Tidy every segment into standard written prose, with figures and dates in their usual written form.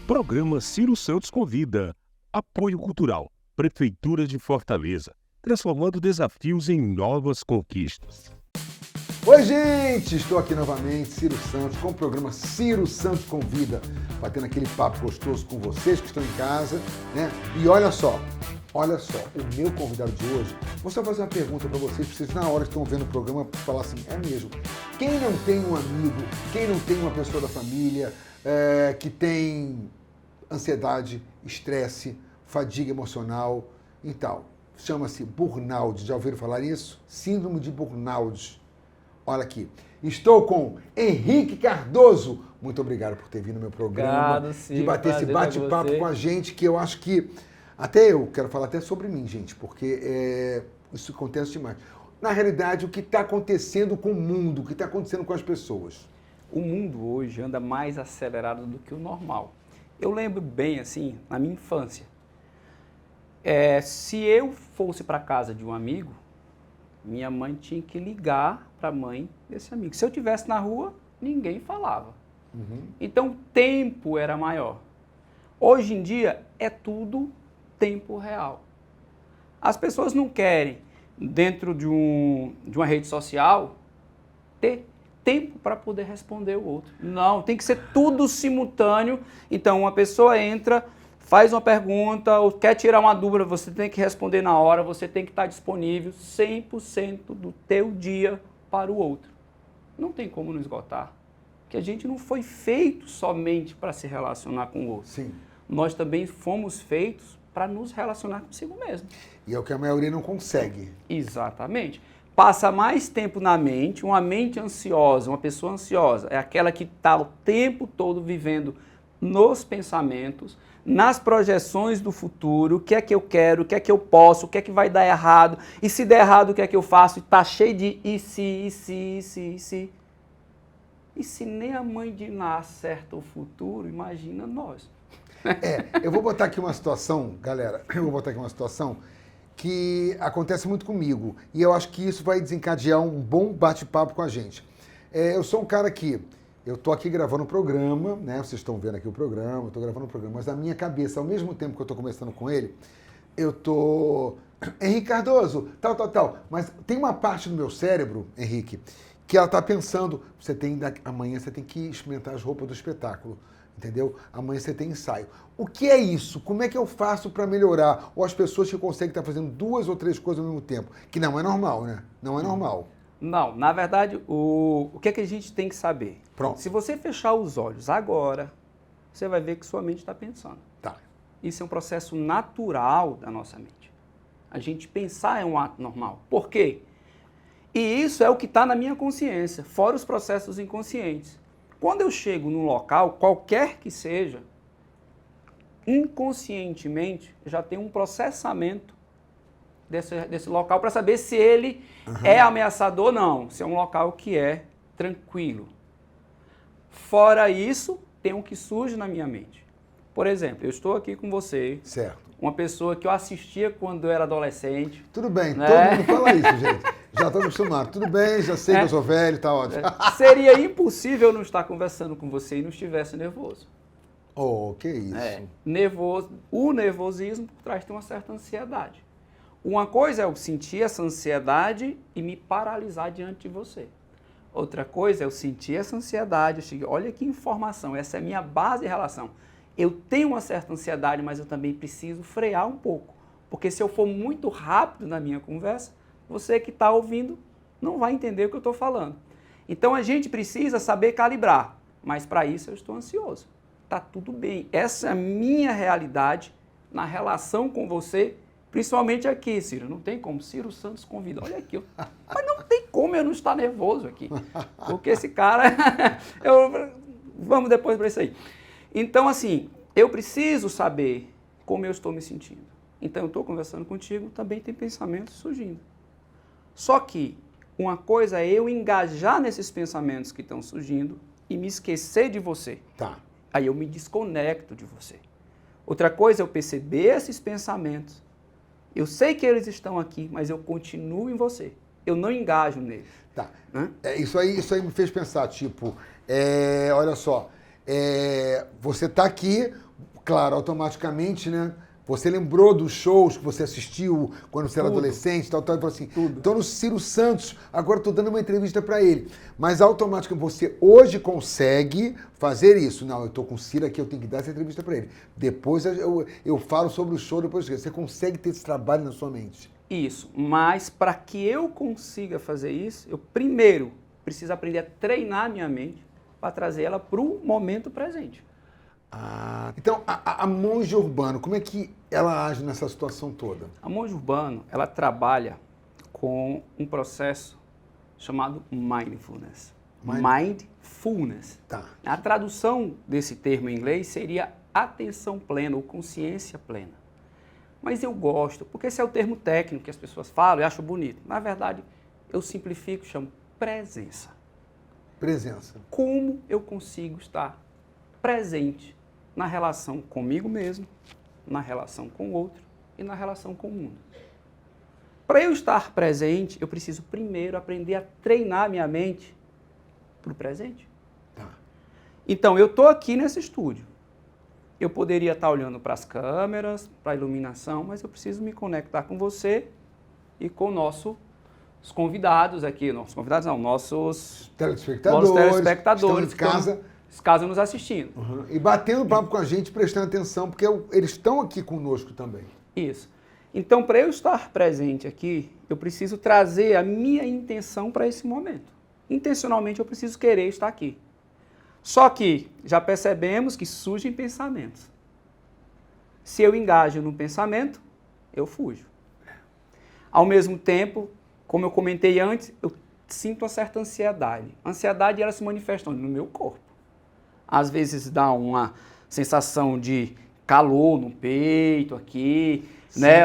Programa Ciro Santos Convida. Apoio Cultural. Prefeitura de Fortaleza. Transformando desafios em novas conquistas. Oi, gente! Estou aqui novamente, Ciro Santos, com o programa Ciro Santos Convida, batendo aquele papo gostoso com vocês que estão em casa, né? E olha só, o meu convidado de hoje, vou só fazer uma pergunta para vocês na hora que estão vendo o programa, falar assim, é mesmo, quem não tem um amigo, quem não tem uma pessoa da família que tem ansiedade, estresse, fadiga emocional e tal, chama-se burnout, já ouviram falar nisso? Síndrome de burnout. Olha aqui, estou com Henrique Cardoso. Muito obrigado por ter vindo no meu programa, Obrigado, sim, de bater esse bate-papo com a gente, que eu acho que, até eu quero falar até sobre mim, gente, porque isso acontece demais. Na realidade, o que está acontecendo com o mundo, o que está acontecendo com as pessoas? O mundo hoje anda mais acelerado do que o normal. Eu lembro bem, assim, na minha infância, se eu fosse para casa de um amigo, minha mãe tinha que ligar para a mãe desse amigo. Se eu estivesse na rua, ninguém falava. Então, o tempo era maior. Hoje em dia, é tudo tempo real. As pessoas não querem, dentro de uma rede social, ter tempo para poder responder o outro. Não, tem que ser tudo simultâneo. Então, uma pessoa entra, faz uma pergunta, ou quer tirar uma dúvida, você tem que responder na hora, você tem que estar disponível 100% do teu dia para o outro. Não tem como não esgotar. Porque a gente não foi feito somente para se relacionar com o outro. Sim. Nós também fomos feitos para nos relacionar consigo mesmo. E é o que a maioria não consegue. Exatamente. Passa mais tempo na mente, uma mente ansiosa, uma pessoa ansiosa, é aquela que está o tempo todo vivendo nos pensamentos, nas projeções do futuro, o que é que eu quero, o que é que eu posso, o que é que vai dar errado, e se der errado, o que é que eu faço? E está cheio de e se. E se nem a mãe de Ná acerta o futuro, imagina nós. Eu vou botar aqui uma situação, galera, que acontece muito comigo, e eu acho que isso vai desencadear um bom bate-papo com a gente. Eu sou um cara que, eu tô aqui gravando um programa, né? Vocês estão vendo aqui o programa, eu tô gravando um programa, mas na minha cabeça, ao mesmo tempo que eu tô conversando com ele, eu tô... Henrique Cardoso, tal. Mas tem uma parte do meu cérebro, Henrique, que ela tá pensando, amanhã você tem que experimentar as roupas do espetáculo, entendeu? Amanhã você tem ensaio. O que é isso? Como é que eu faço para melhorar? Ou as pessoas que conseguem estar fazendo 2 ou 3 coisas ao mesmo tempo, que não é normal, né? Não é normal. Não, na verdade, o que é que a gente tem que saber? Pronto. Se você fechar os olhos agora, você vai ver que sua mente está pensando. Tá. Isso é um processo natural da nossa mente. A gente pensar é um ato normal. Por quê? E isso é o que está na minha consciência, fora os processos inconscientes. Quando eu chego num local, qualquer que seja, inconscientemente, eu já tenho um processamento desse local para saber se ele é ameaçador ou não, se é um local que é tranquilo. Fora isso, tem um que surge na minha mente. Por exemplo, eu estou aqui com você, Certo. uma pessoa que eu assistia quando eu era adolescente. Tudo bem, né? Todo mundo fala isso, gente. Já estou acostumado. Tudo bem, já sei que eu sou velho, tá ótimo. Seria impossível eu não estar conversando com você e não estivesse nervoso. Oh, que isso. Nervoso. O nervosismo traz uma certa ansiedade. Uma coisa é eu sentir essa ansiedade e me paralisar diante de você. Outra coisa é eu sentir essa ansiedade, olha que informação, essa é a minha base de relação. Eu tenho uma certa ansiedade, mas eu também preciso frear um pouco. Porque se eu for muito rápido na minha conversa, você que está ouvindo não vai entender o que eu estou falando. Então a gente precisa saber calibrar, mas para isso eu estou ansioso. Tá tudo bem. Essa é a minha realidade na relação com você, principalmente aqui, Ciro. Não tem como. Ciro Santos convida. Olha aqui. Mas não tem como eu não estar nervoso aqui. Porque esse cara... Vamos depois para isso aí. Então, assim, eu preciso saber como eu estou me sentindo. Então, eu estou conversando contigo, também tem pensamentos surgindo. Só que uma coisa é eu engajar nesses pensamentos que estão surgindo e me esquecer de você. Tá. Aí eu me desconecto de você. Outra coisa é eu perceber esses pensamentos. Eu sei que eles estão aqui, mas eu continuo em você. Eu não engajo neles. Tá. Hã? Isso aí me fez pensar, tipo, olha só, você está aqui, claro, automaticamente, né? Você lembrou dos shows que você assistiu quando você era adolescente, tal, e falou assim, estou no Ciro Santos, agora estou dando uma entrevista para ele. Mas automaticamente você hoje consegue fazer isso. Não, eu estou com o Ciro aqui, eu tenho que dar essa entrevista para ele. Depois eu falo sobre o show, depois você consegue ter esse trabalho na sua mente. Isso, mas para que eu consiga fazer isso, eu primeiro preciso aprender a treinar minha mente para trazer ela para o momento presente. Então, a monge urbano, como é que ela age nessa situação toda? A monge urbano, ela trabalha com um processo chamado mindfulness. Mindfulness. Tá. A tradução desse termo em inglês seria atenção plena ou consciência plena. Mas eu gosto, porque esse é o termo técnico que as pessoas falam e acham bonito. Na verdade, eu simplifico, chamo presença. Presença. Como eu consigo estar presente na relação comigo mesmo, na relação com o outro e na relação com o mundo. Para eu estar presente, eu preciso primeiro aprender a treinar minha mente para o presente. Tá. Então, eu estou aqui nesse estúdio. Eu poderia estar olhando para as câmeras, para a iluminação, mas eu preciso me conectar com você e com nossos convidados aqui. Nossos telespectadores estão de casa. Caso nos assistindo. E batendo papo com a gente, prestando atenção, porque eles estão aqui conosco também. Isso. Então, para eu estar presente aqui, eu preciso trazer a minha intenção para esse momento. Intencionalmente, eu preciso querer estar aqui. Só que já percebemos que surgem pensamentos. Se eu engajo no pensamento, eu fujo. Ao mesmo tempo, como eu comentei antes, eu sinto uma certa ansiedade. A ansiedade, ela se manifesta no meu corpo. Às vezes dá uma sensação de calor no peito aqui, sim, né?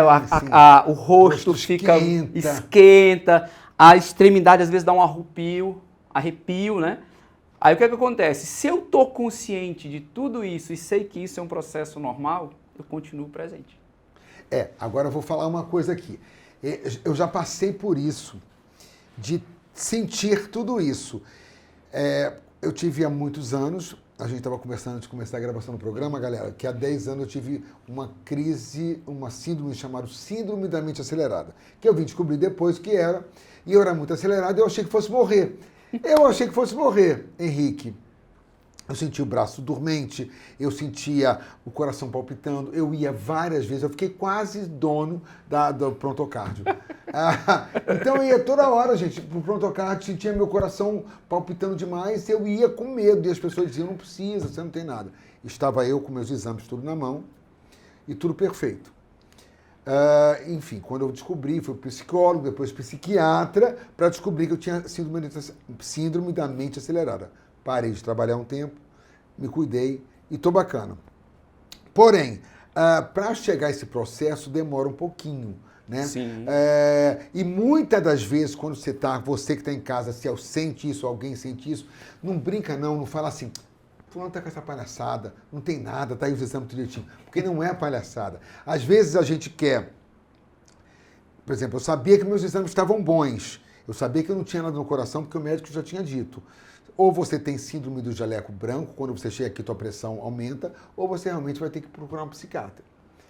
O rosto fica esquenta, a extremidade às vezes dá um arrepio, né? Aí o que acontece? Se eu estou consciente de tudo isso e sei que isso é um processo normal, eu continuo presente. Agora eu vou falar uma coisa aqui. Eu já passei por isso, de sentir tudo isso. Eu tive há muitos anos, a gente estava conversando antes de começar a gravação do programa, galera, que há 10 anos eu tive uma crise, uma síndrome chamada síndrome da mente acelerada, que eu vim descobrir depois que era, e eu era muito acelerado e eu achei que fosse morrer. Henrique. Eu sentia o braço dormente, eu sentia o coração palpitando, eu ia várias vezes, eu fiquei quase dono do prontocardio. Então eu ia toda hora, gente, pro prontocardio, sentia meu coração palpitando demais, eu ia com medo, e as pessoas diziam, não precisa, você não tem nada. Estava eu com meus exames tudo na mão, e tudo perfeito. Enfim, quando eu descobri, fui psicólogo, depois psiquiatra, para descobrir que eu tinha síndrome da mente acelerada. Parei de trabalhar um tempo, me cuidei e tô bacana. Porém, para chegar a esse processo demora um pouquinho, né? Sim. E muitas das vezes, quando você que está em casa, se sente isso, alguém sente isso, não brinca não fala assim, fulano tá com essa palhaçada, não tem nada, tá aí os exames tudo direitinho, porque não é palhaçada. Às vezes a gente quer, por exemplo, eu sabia que meus exames estavam bons, eu sabia que eu não tinha nada no coração, porque o médico já tinha dito. Ou você tem síndrome do jaleco branco, quando você chega aqui, tua pressão aumenta, ou você realmente vai ter que procurar um psiquiatra.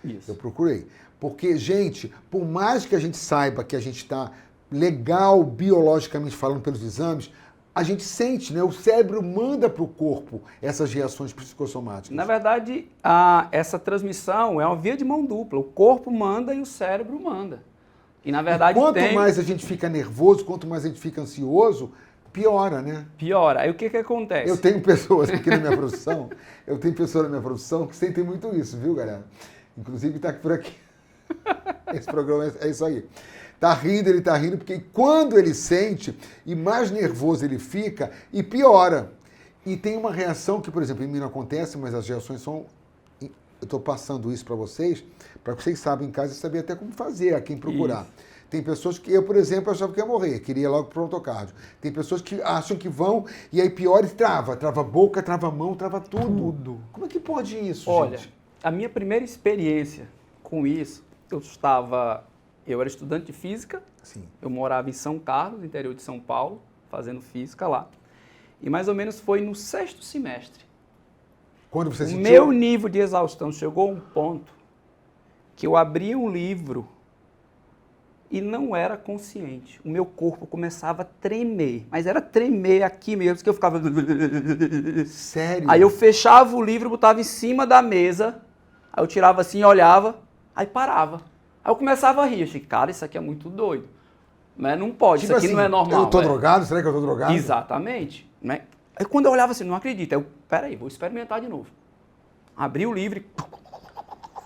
Isso. Eu procurei. Porque, gente, por mais que a gente saiba que a gente está legal, biologicamente falando, pelos exames, a gente sente, né? O cérebro manda para o corpo essas reações psicossomáticas. Na verdade, essa transmissão é uma via de mão dupla. O corpo manda e o cérebro manda. E, na verdade, quanto mais a gente fica nervoso, quanto mais a gente fica ansioso, piora, né? Piora. Aí o que acontece? Eu tenho pessoas aqui na minha produção, que sentem muito isso, viu, galera? Inclusive tá por aqui. Esse programa é isso aí. Ele tá rindo, porque quando ele sente, e mais nervoso ele fica, e piora. E tem uma reação que, por exemplo, em mim não acontece, mas as reações são... Eu estou passando isso para vocês saibam em casa e saber até como fazer, a quem procurar. Isso. Tem pessoas que eu, por exemplo, achava que ia morrer, queria logo pro prontocardio. Tem pessoas que acham que vão e aí pior e trava a boca, trava a mão, trava tudo. Como é que pode isso, Olha, gente? A minha primeira experiência com isso, eu era estudante de física, Sim. Eu morava em São Carlos, interior de São Paulo, fazendo física lá. E mais ou menos foi no 6º semestre Quando você sentiu... Meu nível de exaustão chegou a um ponto que eu abria um livro e não era consciente. O meu corpo começava a tremer, mas era tremer aqui mesmo, que eu ficava... Sério? Aí eu fechava o livro, botava em cima da mesa, aí eu tirava assim, olhava, aí parava. Aí eu começava a rir, eu achei, cara, isso aqui é muito doido. Mas não pode, Tipo isso aqui assim, não é normal. Eu tô drogado? Será que eu tô drogado? Exatamente. Né? Aí quando eu olhava assim, não acredito. Aí eu, peraí, vou experimentar de novo. Abri o livro e...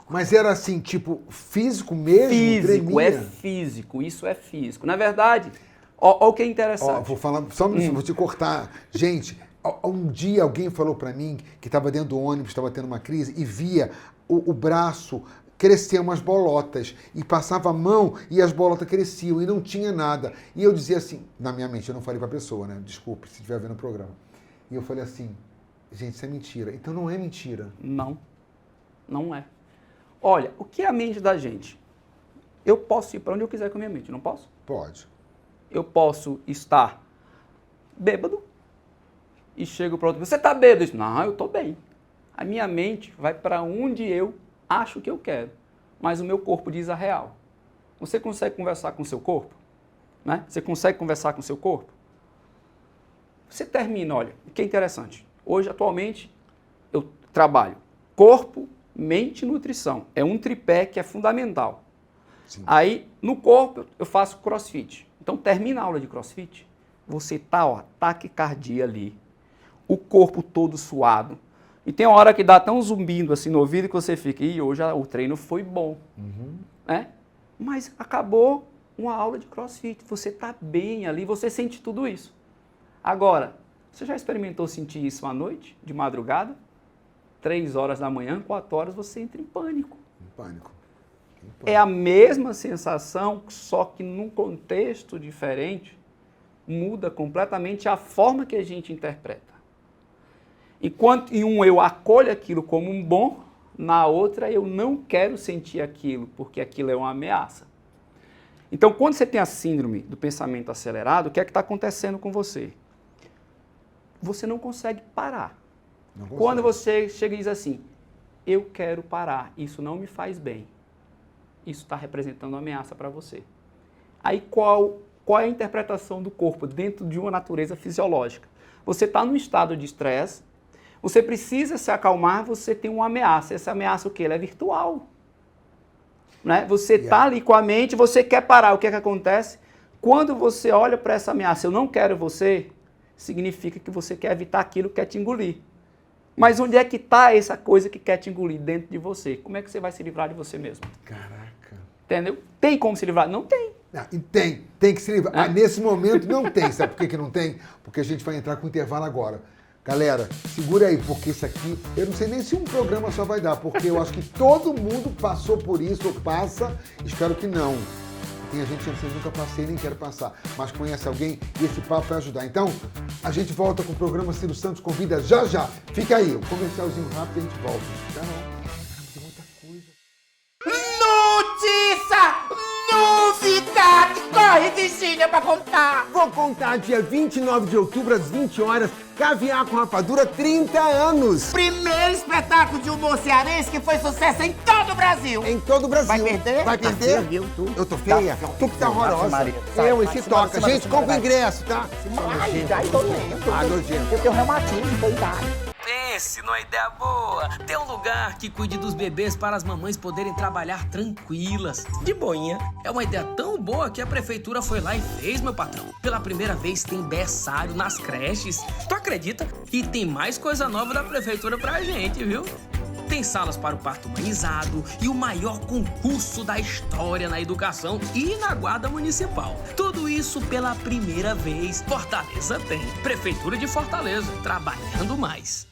Mas era assim, tipo, físico mesmo? Físico, tremia? é físico, isso é físico. Na verdade, ó o que é interessante. Ó, vou falar, só um minuto, vou te cortar. Gente, um dia alguém falou pra mim que estava dentro do ônibus, estava tendo uma crise e via o braço crescer umas bolotas e passava a mão e as bolotas cresciam e não tinha nada. E eu dizia assim, na minha mente, eu não falei pra pessoa, né? Desculpe se estiver vendo o programa. E eu falei assim, gente, isso é mentira. Então não é mentira. Não, não é. Olha, o que é a mente da gente? Eu posso ir para onde eu quiser com a minha mente, não posso? Pode. Eu posso estar bêbado e chego para outro, você está bêbado? Eu digo, não, eu estou bem. A minha mente vai para onde eu acho que eu quero, mas o meu corpo diz a real. Você consegue conversar com o seu corpo? Né? Você consegue conversar com o seu corpo? Você termina, olha, o que é interessante. Hoje, atualmente, eu trabalho corpo, mente e nutrição. É um tripé que é fundamental. Sim. Aí, no corpo, eu faço crossfit. Então, termina a aula de crossfit, você tá, ó, taquicardia ali, o corpo todo suado. E tem uma hora que dá tão zumbindo assim no ouvido que você fica, ih, hoje o treino foi bom. Né? Mas acabou uma aula de crossfit, você tá bem ali, você sente tudo isso. Agora, você já experimentou sentir isso à noite, de madrugada? 3 horas da manhã, 4 horas, você entra em pânico. Em pânico. É a mesma sensação, só que num contexto diferente, muda completamente a forma que a gente interpreta. Enquanto em um eu acolho aquilo como um bom, na outra eu não quero sentir aquilo, porque aquilo é uma ameaça. Então, quando você tem a síndrome do pensamento acelerado, o que é que está acontecendo com você? Você não consegue parar. Não consegue. Quando você chega e diz assim, eu quero parar, isso não me faz bem. Isso está representando uma ameaça para você. Aí qual é a interpretação do corpo dentro de uma natureza fisiológica? Você está num estado de estresse, você precisa se acalmar, você tem uma ameaça. Essa ameaça o quê? Ela é virtual. Né? Você está ali com a mente, você quer parar. O que é que acontece? Quando você olha para essa ameaça, eu não quero você, significa que você quer evitar aquilo que quer te engolir. Mas onde é que está essa coisa que quer te engolir dentro de você? Como é que você vai se livrar de você mesmo? Caraca. Entendeu? Tem como se livrar? Não tem. Ah, e tem que se livrar. Ah, nesse momento não tem. Sabe por que não tem? Porque a gente vai entrar com o intervalo agora. Galera, segura aí, porque isso aqui, eu não sei nem se um programa só vai dar, porque eu acho que todo mundo passou por isso, ou passa, espero que não. Tem a gente que eu nunca passei, nem quero passar, mas conhece alguém e esse papo vai ajudar. Então, a gente volta com o programa Ciro Santos Convida já já. Fica aí, um comercialzinho rápido e a gente volta. Tá não. Tem muita coisa. Novidade! Corre, Virgínia, pra contar! Vou contar dia 29 de outubro, às 20 horas, Caviar com Rapadura, 30 anos! Primeiro espetáculo de humor cearense que foi sucesso em todo o Brasil! Em todo o Brasil. Vai perder? Vai Tá perder? feia, viu, tu? Eu tô feia? Tá, Tu que tá horrorosa. Maria. Sai, Eu, vai, esse se toca. bora, Gente, compra o ingresso, tá? Ai, já tô lento. Ah, nojento. Eu tenho reumatismo, tô idade. Pense numa ideia boa. Tem um lugar que cuide dos bebês para as mamães poderem trabalhar tranquilas. De boinha. É uma ideia tão boa que a prefeitura foi lá e fez, meu patrão. Pela primeira vez tem berçário nas creches. Tu acredita? E tem mais coisa nova da prefeitura pra gente, viu? Tem salas para o parto humanizado e o maior concurso da história na educação e na guarda municipal. Tudo isso pela primeira vez. Fortaleza tem. Prefeitura de Fortaleza, trabalhando mais.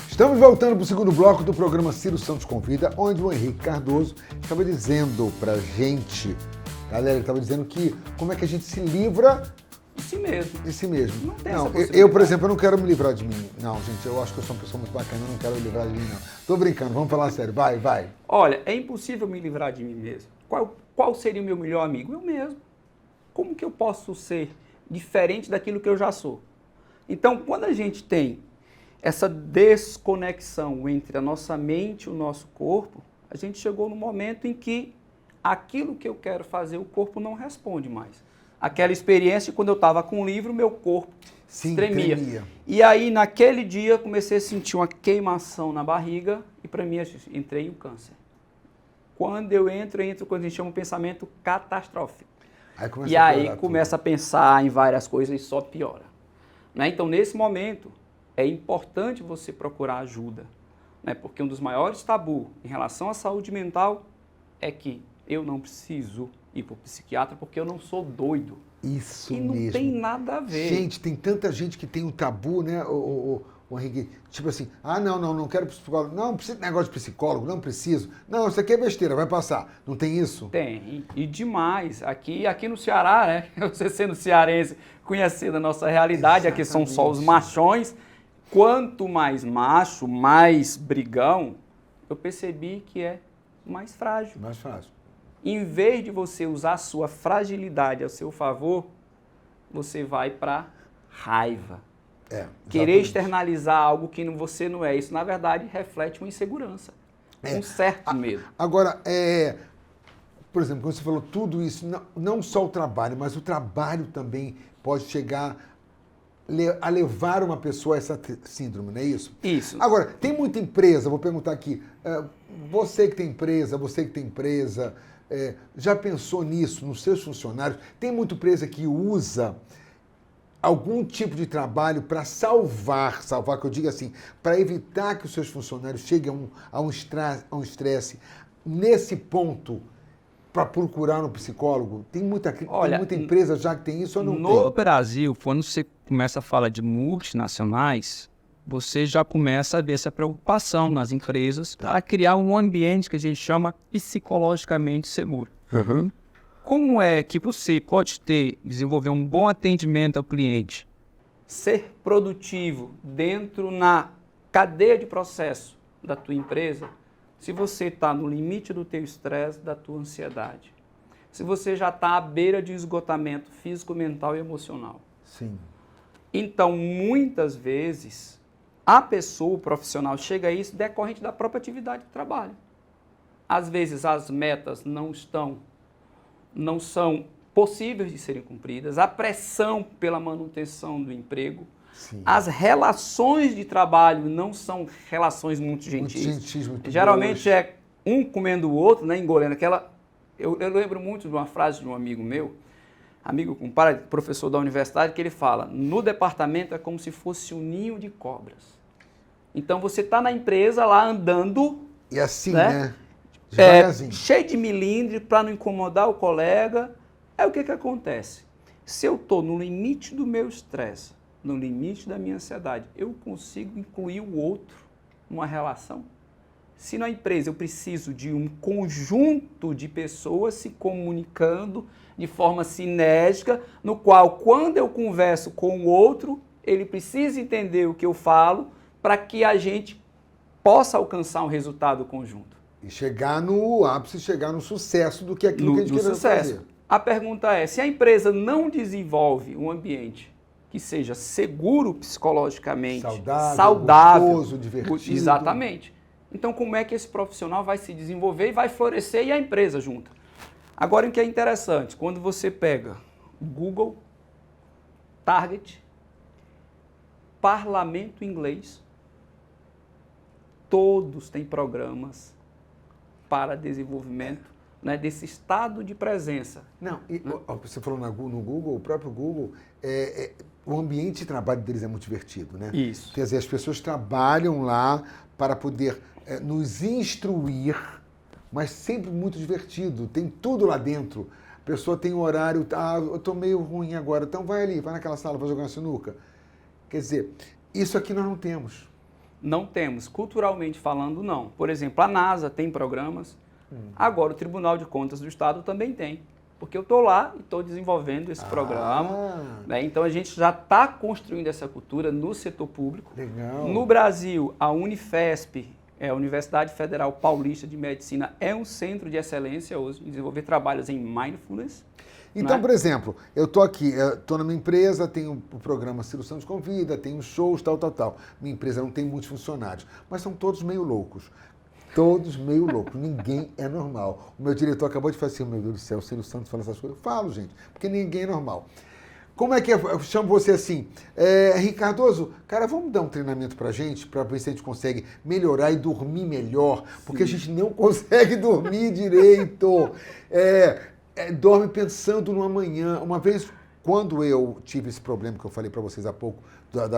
Estamos voltando para o segundo bloco do programa Ciro Santos Convida, onde o Henrique Cardoso estava dizendo pra gente, galera, ele estava dizendo que como é que a gente se livra mesmo. De si mesmo. Não tem Não, essa possibilidade. eu, por exemplo, eu não quero me livrar de mim. Não, gente, eu acho que eu sou uma pessoa muito bacana, eu não quero me livrar de mim, não. Tô brincando, vamos falar sério. Vai. Olha, é impossível me livrar de mim mesmo. Qual seria o meu melhor amigo? Eu mesmo. Como que eu posso ser diferente daquilo que eu já sou? Então, quando a gente tem essa desconexão entre a nossa mente e o nosso corpo, a gente chegou no momento em que aquilo que eu quero fazer, o corpo não responde mais. Aquela experiência de quando eu estava com o livro, meu corpo tremia. E aí, naquele dia, comecei a sentir uma queimação na barriga e, para mim, entrei em câncer. Quando eu entro quando a gente chama um pensamento catastrófico. Aí começa a pensar em várias coisas e só piora. Né? Então, nesse momento, é importante você procurar ajuda. Né? Porque um dos maiores tabus em relação à saúde mental é que eu não preciso ir para o psiquiatra porque eu não sou doido. Isso mesmo. E não tem nada a ver. Gente, tem tanta gente que tem um tabu, né, o Henrique? Tipo assim, não quero psicólogo. Não precisa de negócio de psicólogo, não preciso. Não, isso aqui é besteira, vai passar. Não tem isso? Tem, e demais. Aqui no Ceará, né, você sendo cearense, conhecendo a nossa realidade, aqui são só os machões. Quanto mais macho, mais brigão, eu percebi que é mais frágil. Mais fácil. Em vez de você usar a sua fragilidade a seu favor, você vai para raiva. Querer externalizar algo que você não é. Isso, na verdade, reflete uma insegurança. Um certo medo. Agora, por exemplo, quando você falou tudo isso, não só o trabalho, mas o trabalho também pode chegar a levar uma pessoa a essa síndrome, não é isso? Isso. Agora, tem muita empresa, vou perguntar aqui, você que tem empresa, já pensou nisso nos seus funcionários? Tem muita empresa que usa algum tipo de trabalho para salvar, que eu digo assim, para evitar que os seus funcionários cheguem a um estresse nesse ponto, para procurar um psicólogo? Tem muita empresa já que tem isso ou não tem? No Brasil, quando você começa a falar de multinacionais, você já começa a ver essa preocupação nas empresas para criar um ambiente que a gente chama psicologicamente seguro. Uhum. Como é que você pode desenvolver um bom atendimento ao cliente? Ser produtivo dentro na cadeia de processo da tua empresa, se você está no limite do teu estresse, da tua ansiedade. Se você já está à beira de esgotamento físico, mental e emocional. Sim. Então, muitas vezes, a pessoa, o profissional, chega a isso decorrente da própria atividade de trabalho. Às vezes, as metas não são possíveis de serem cumpridas, a pressão pela manutenção do emprego, sim, as relações de trabalho não são relações muito gentis. Geralmente boas. É um comendo o outro, né, engolendo aquela... Eu lembro muito de uma frase de um amigo meu, compadre, professor da universidade, que ele fala, no departamento é como se fosse um ninho de cobras. Então você está na empresa lá andando... E assim, né? Devagarzinho. Cheio de milindre para não incomodar o colega. Aí o que acontece? Se eu estou no limite do meu estresse, no limite da minha ansiedade, eu consigo incluir o outro numa relação? Se na empresa eu preciso de um conjunto de pessoas se comunicando de forma sinérgica, no qual, quando eu converso com o outro, ele precisa entender o que eu falo para que a gente possa alcançar um resultado conjunto. E chegar no ápice, chegar no sucesso do que aquilo que a gente quer fazer. A pergunta é, se a empresa não desenvolve um ambiente que seja seguro psicologicamente, saudável, gostoso, divertido. Exatamente. Então, como é que esse profissional vai se desenvolver e vai florescer e a empresa junto? Agora, o que é interessante, quando você pega Google, Target, Parlamento Inglês, todos têm programas para desenvolvimento, né, desse estado de presença. Não, você falou no Google, o próprio Google, o ambiente de trabalho deles é muito divertido, né? Isso. Quer dizer, as pessoas trabalham lá para poder nos instruir, mas sempre muito divertido, tem tudo lá dentro. A pessoa tem um horário, eu estou meio ruim agora, então vai ali, vai naquela sala para jogar uma sinuca. Quer dizer, isso aqui nós não temos. Não temos, culturalmente falando, não. Por exemplo, a NASA tem programas, agora o Tribunal de Contas do Estado também tem. Porque eu estou lá e estou desenvolvendo esse programa. Né? Então, a gente já está construindo essa cultura no setor público. Legal. No Brasil, a Unifesp, a Universidade Federal Paulista de Medicina, é um centro de excelência hoje em desenvolver trabalhos em mindfulness. Então, né? por exemplo, eu estou aqui, estou na minha empresa, tenho o programa Ciro Santos Convida, tenho shows, tal. Minha empresa não tem muitos funcionários, mas são todos meio loucos. Todos meio loucos, ninguém é normal. O meu diretor acabou de falar assim, meu Deus do céu, o Ciro Santos fala essas coisas. Eu falo, gente, porque ninguém é normal. Como é que é? Eu chamo você assim, Ricardoso, cara, vamos dar um treinamento pra gente, pra ver se a gente consegue melhorar e dormir melhor, porque a gente não consegue dormir direito. Dorme pensando no amanhã. Uma vez, quando eu tive esse problema que eu falei pra vocês há pouco,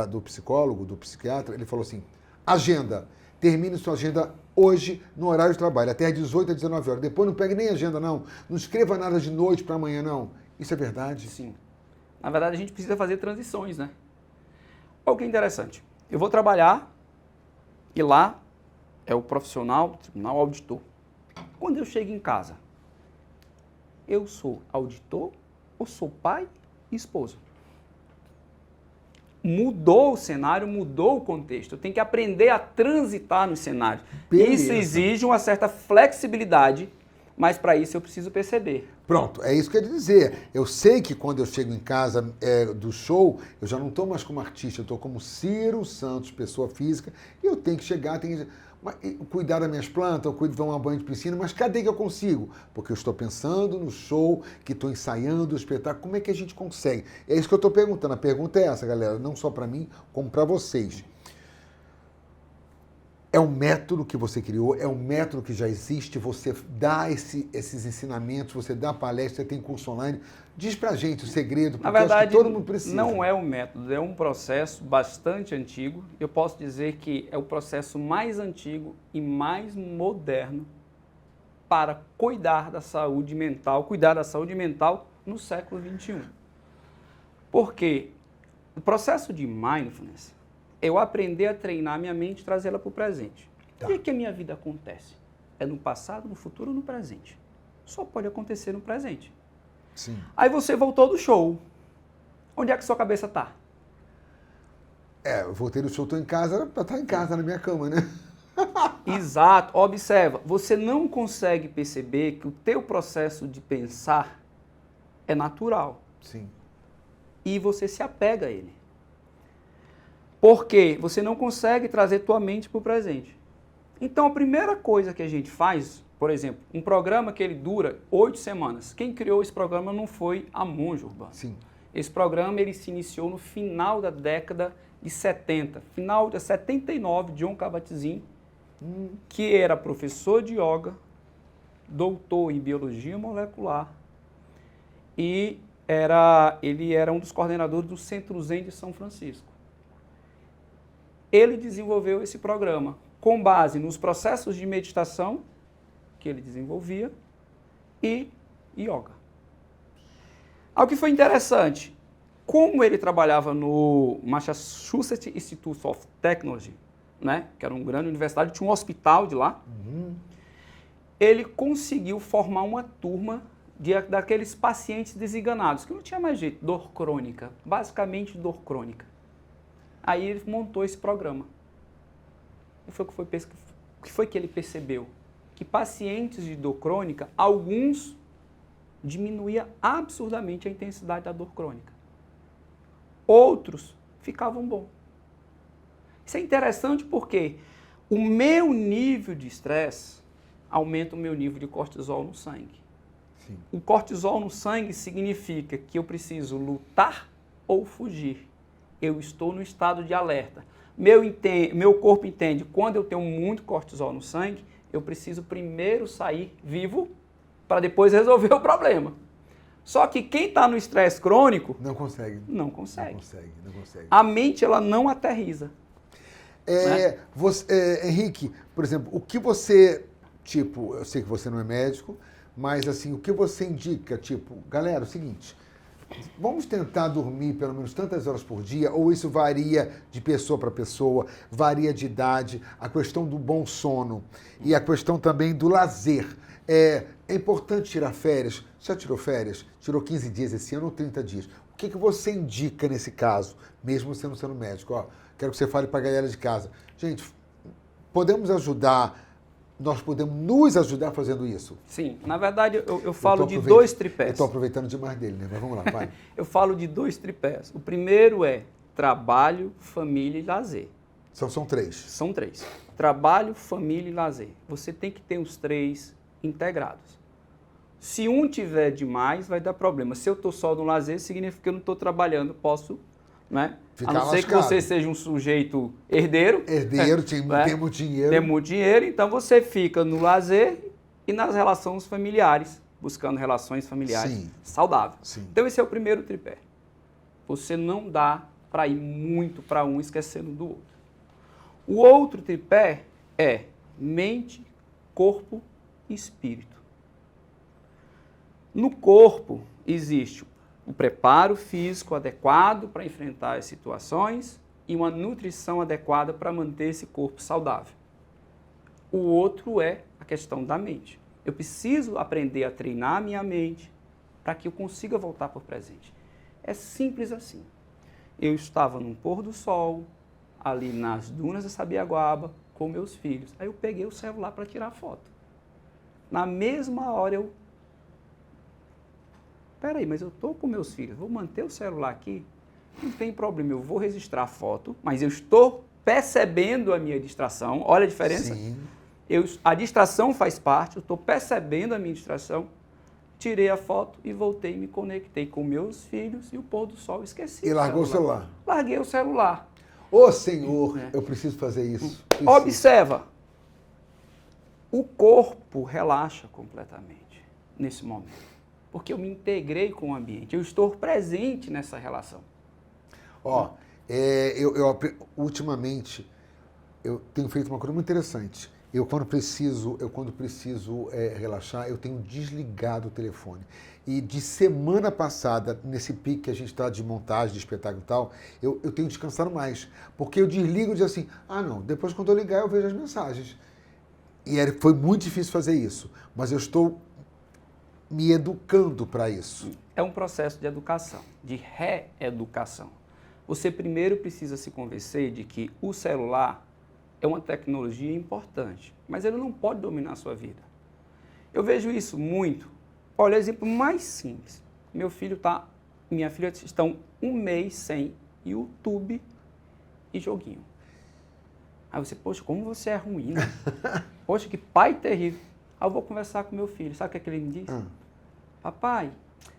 do psicólogo, do psiquiatra, ele falou assim, agenda, termine sua agenda hoje no horário de trabalho, até às 18 às 19 horas. Depois não pegue nem agenda, não. Não escreva nada de noite para amanhã, não. Isso é verdade? Sim. Na verdade, a gente precisa fazer transições, né? Olha o que é interessante. Eu vou trabalhar e lá é o profissional do tribunal auditor. Quando eu chego em casa, eu sou auditor ou sou pai e esposo? Mudou o cenário, mudou o contexto. Eu tenho que aprender a transitar nos cenários. Beleza. Isso exige uma certa flexibilidade, mas para isso eu preciso perceber. Pronto, é isso que eu ia dizer. Eu sei que quando eu chego em casa do show, eu já não estou mais como artista, eu estou como Ciro Santos, pessoa física, e eu tenho que chegar, cuidar das minhas plantas, eu tomar banho de piscina, mas cadê que eu consigo? Porque eu estou pensando no show, que estou ensaiando o espetáculo, como é que a gente consegue? É isso que eu estou perguntando, a pergunta é essa, galera, não só para mim, como para vocês. É um método que você criou, é um método que já existe, você dá esses ensinamentos, você dá palestra, você tem curso online. Diz pra gente o segredo, porque Na verdade, acho que todo mundo precisa. Não é um método, é um processo bastante antigo. Eu posso dizer que é o processo mais antigo e mais moderno para cuidar da saúde mental no século XXI. Porque o processo de mindfulness, eu aprender a treinar minha mente e trazê-la para o presente. Tá. O que a minha vida acontece? É no passado, no futuro ou no presente? Só pode acontecer no presente. Sim. Aí você voltou do show. Onde é que sua cabeça está? Eu voltei do show, estou em casa, para estar em casa, na minha cama, né? Exato. Observa, você não consegue perceber que o teu processo de pensar é natural. Sim. E você se apega a ele. Porque você não consegue trazer tua mente para o presente. Então, a primeira coisa que a gente faz, por exemplo, um programa que ele dura 8 semanas. Quem criou esse programa não foi a Monja Urbana. Sim. Esse programa ele se iniciou no final da década de 70. Final de 79, John Kabat-Zinn, que era professor de yoga, doutor em biologia molecular e ele era um dos coordenadores do Centro Zen de São Francisco. Ele desenvolveu esse programa com base nos processos de meditação que ele desenvolvia e yoga. Algo que foi interessante, como ele trabalhava no Massachusetts Institute of Technology, né, que era uma grande universidade, tinha um hospital de lá, ele conseguiu formar uma turma daqueles pacientes desenganados, que não tinha mais jeito, dor crônica, basicamente dor crônica. Aí ele montou esse programa. E o que foi que ele percebeu? Que pacientes de dor crônica, alguns diminuía absurdamente a intensidade da dor crônica. Outros ficavam bons. Isso é interessante porque o meu nível de estresse aumenta o meu nível de cortisol no sangue. Sim. O cortisol no sangue significa que eu preciso lutar ou fugir. Eu estou no estado de alerta. Meu corpo entende, quando eu tenho muito cortisol no sangue, eu preciso primeiro sair vivo para depois resolver o problema. Só que quem está no estresse crônico... Não consegue. Não consegue. Não consegue. A mente, ela não aterriza. Né? Henrique, por exemplo, o que você... eu sei que você não é médico, mas assim, o que você indica? Galera, é o seguinte... Vamos tentar dormir pelo menos tantas horas por dia, ou isso varia de pessoa para pessoa, varia de idade, a questão do bom sono e a questão também do lazer. É importante tirar férias, Já tirou férias? Tirou 15 dias esse ano ou 30 dias? O que você indica nesse caso, mesmo você não sendo médico? Ó, quero que você fale para a galera de casa. Gente, podemos ajudar, nós podemos nos ajudar fazendo isso? Sim, na verdade eu falo de 2 tripés. Eu estou aproveitando demais dele, né? Mas vamos lá, vai. Eu falo de 2 tripés. O primeiro é trabalho, família e lazer. São 3. São 3. Trabalho, família e lazer. Você tem que ter os 3 integrados. Se um tiver demais, vai dar problema. Se eu estou só no lazer, significa que eu não estou trabalhando, posso, né? Ficar a não ser que lascado. você seja um sujeito herdeiro. Tem muito dinheiro. Tem muito dinheiro, então você fica no lazer e nas relações familiares, buscando relações familiares saudáveis. Sim. Então esse é o primeiro tripé. Você não dá para ir muito para um esquecendo do outro. O outro tripé é mente, corpo e espírito. No corpo existe o preparo físico adequado para enfrentar as situações e uma nutrição adequada para manter esse corpo saudável. O outro é a questão da mente. Eu preciso aprender a treinar a minha mente para que eu consiga voltar para o presente. É simples assim. Eu estava num pôr do sol, ali nas dunas da Sabiaguaba, com meus filhos. Aí eu peguei o celular para tirar foto. Na mesma hora eu... Peraí, mas eu estou com meus filhos, vou manter o celular aqui? Não tem problema, eu vou registrar a foto, mas eu estou percebendo a minha distração. Olha a diferença? Sim. A distração faz parte, eu estou percebendo a minha distração, tirei a foto e voltei e me conectei com meus filhos e o pôr do sol, esqueci. E largou o celular? Larguei o celular. Ô, Senhor, eu preciso fazer isso. Preciso. Observa, o corpo relaxa completamente nesse momento, porque eu me integrei com o ambiente, eu estou presente nessa relação. Ó, ultimamente, eu tenho feito uma coisa muito interessante. Eu quando preciso relaxar, eu tenho desligado o telefone. E de semana passada, nesse pique que a gente está de montagem, de espetáculo e tal, eu tenho descansado mais. Porque eu desligo e digo assim, não, depois quando eu ligar eu vejo as mensagens. E foi muito difícil fazer isso, mas eu estou me educando para isso. É um processo de educação, de reeducação. Você primeiro precisa se convencer de que o celular é uma tecnologia importante, mas ele não pode dominar a sua vida. Eu vejo isso muito. Olha, o exemplo mais simples. Minha filha estão 1 mês sem YouTube e joguinho. Aí você, poxa, como você é ruim, né? Poxa, que pai terrível. Aí eu vou conversar com meu filho. Sabe o que ele me disse? Papai,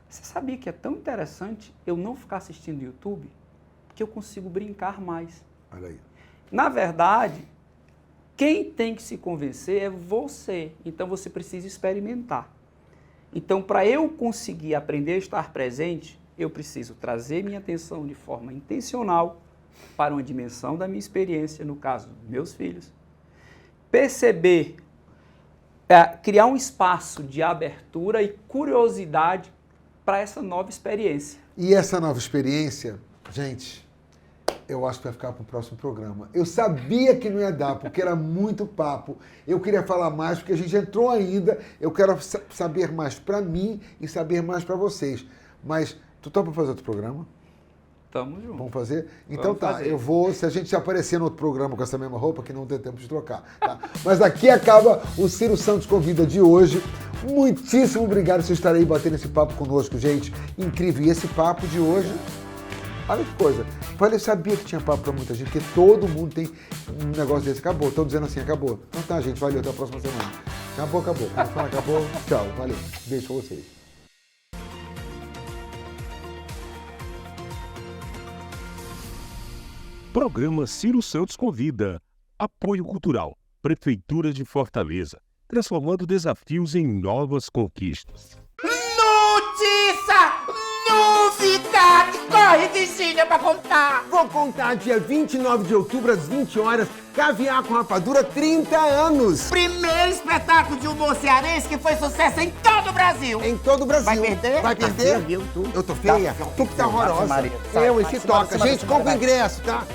você sabia que é tão interessante eu não ficar assistindo YouTube? Porque eu consigo brincar mais. Olha aí. Na verdade, quem tem que se convencer é você. Então você precisa experimentar. Então, para eu conseguir aprender a estar presente, eu preciso trazer minha atenção de forma intencional para uma dimensão da minha experiência, no caso dos meus filhos. Perceber, criar um espaço de abertura e curiosidade para essa nova experiência. E essa nova experiência, gente, eu acho que vai ficar para o próximo programa. Eu sabia que não ia dar, porque era muito papo. Eu queria falar mais, porque a gente entrou ainda. Eu quero saber mais para mim e saber mais para vocês. Mas tu topa fazer outro programa? Tamo junto. Vamos fazer? Então Vamos tá, fazer. eu vou, se a gente aparecer no outro programa com essa mesma roupa, que não tem tempo de trocar. Tá? Mas aqui acaba o Ciro Santos Convida de hoje. Muitíssimo obrigado por estar aí batendo esse papo conosco, gente. Incrível. E esse papo de hoje, olha que coisa. Eu sabia que tinha papo pra muita gente, porque todo mundo tem um negócio desse. Acabou, estão dizendo assim, acabou. Então tá, gente, valeu, até a próxima semana. Acabou. Quando falar acabou, tchau, valeu. Beijo pra vocês. Programa Ciro Santos Convida. Apoio Cultural. Prefeitura de Fortaleza. Transformando desafios em novas conquistas. Notícia! Novidade! Corre, Virgínia, pra contar! Vou contar dia 29 de outubro, às 20 horas, Caviar com Rapadura, 30 anos. Primeiro espetáculo de humor cearense que foi sucesso em todo o Brasil! Em todo o Brasil. Vai perder? Vai Tá perder? feia, viu, tu? Eu tô feia? Tá, Tu que tá horrorosa. Maria, sai, Eu, vai, esse Simara, toca. Simara, Gente, Simara, compra o vai. ingresso, tá?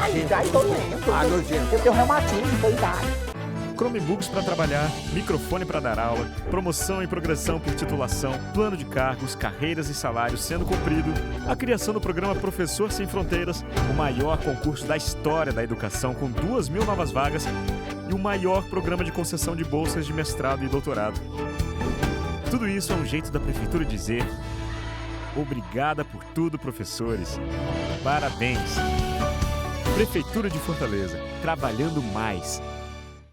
Ai, já tô lendo. Ah, nojento. Eu tenho reumatismo, tô idade. Chromebooks para trabalhar, microfone para dar aula, promoção e progressão por titulação, plano de cargos, carreiras e salários sendo cumprido, a criação do programa Professor Sem Fronteiras, o maior concurso da história da educação com 2.000 novas vagas e o maior programa de concessão de bolsas de mestrado e doutorado. Tudo isso é um jeito da Prefeitura dizer: obrigada por tudo, professores. Parabéns! Prefeitura de Fortaleza, trabalhando mais.